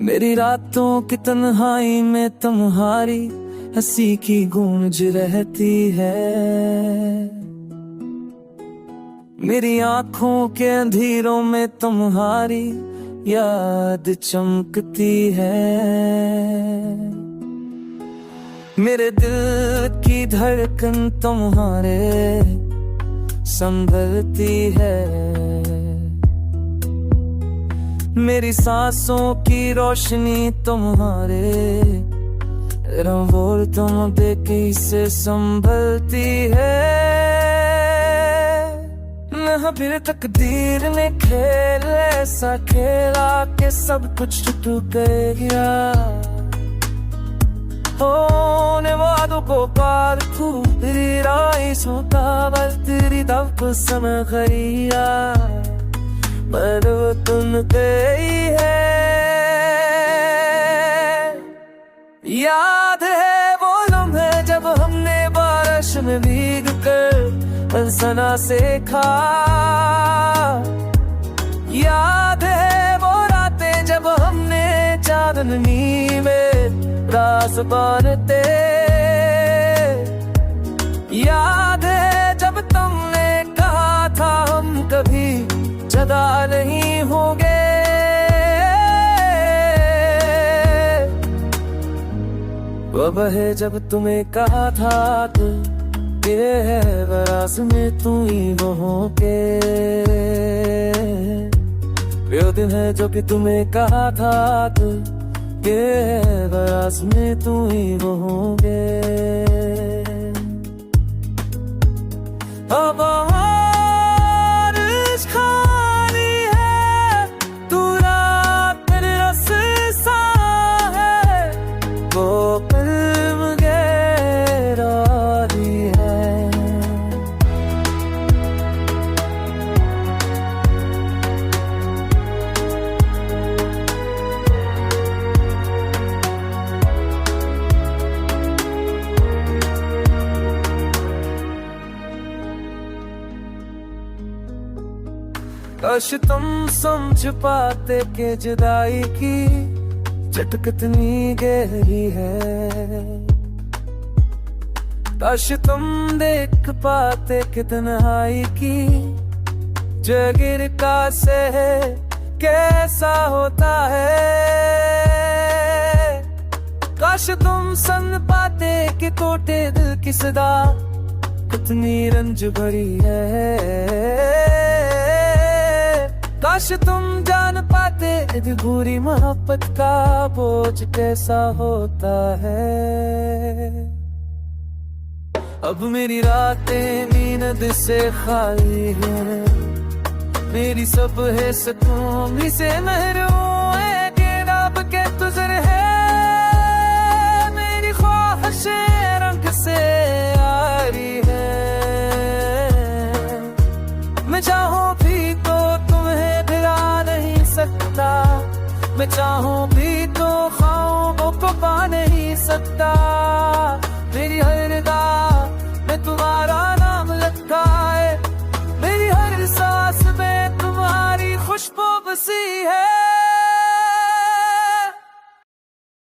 मेरी रातों की तन्हाई में तुम्हारी हंसी की गूंज रहती है। मेरी आंखों के अंधेरों में तुम्हारी याद चमकती है। मेरे दिल की धड़कन तुम्हारे संभलती है। मेरी सांसों की रोशनी तुम्हारे रंगों तुम देखी से संभलती है। न फिर तकदीर ने खेल ऐसा खेला कि सब कुछ टूट गया। होने वादों को पार तू तेरी राह सोता बस तेरी दब सन खरिया पर वो तुम गई है। याद है वो लम्हे जब हमने बारिश में भीग कर हंसना सीखा। याद है वो रातें जब हमने चांदनी में रास बांधते। याद है जब तुमने कहा था हम कभी जुदा नहीं होंगे। अब है जब तुम्हें कहा था कि ये है बरास में तू ही वो होके। वो दिन है जो कि तुम्हें कहा था कि ये है बरास में तू ही वो होगे। अब काश तुम समझ पाते कि जुदाई की चोट कितनी गहरी है। काश तुम देख पाते कि तन्हाई की जगीर का सह कैसा होता है। काश तुम सुन पाते कि टूटे दिल की सदा कितनी रंज भरी है। काश तुम जान पाते इस बुरी मोहब्बत का बोझ कैसा होता है। अब मेरी रातें नींद से खाली है। मेरी सब है सुकून भी से महरूम है कि रब के तुझर है। मेरी ख्वाहिशें रंग से आ रही है। मैं चाहूं भी तो तुम्हें भुला नहीं सकता। मैं चाहूं भी तो ख्वाबों को पा नहीं सकता।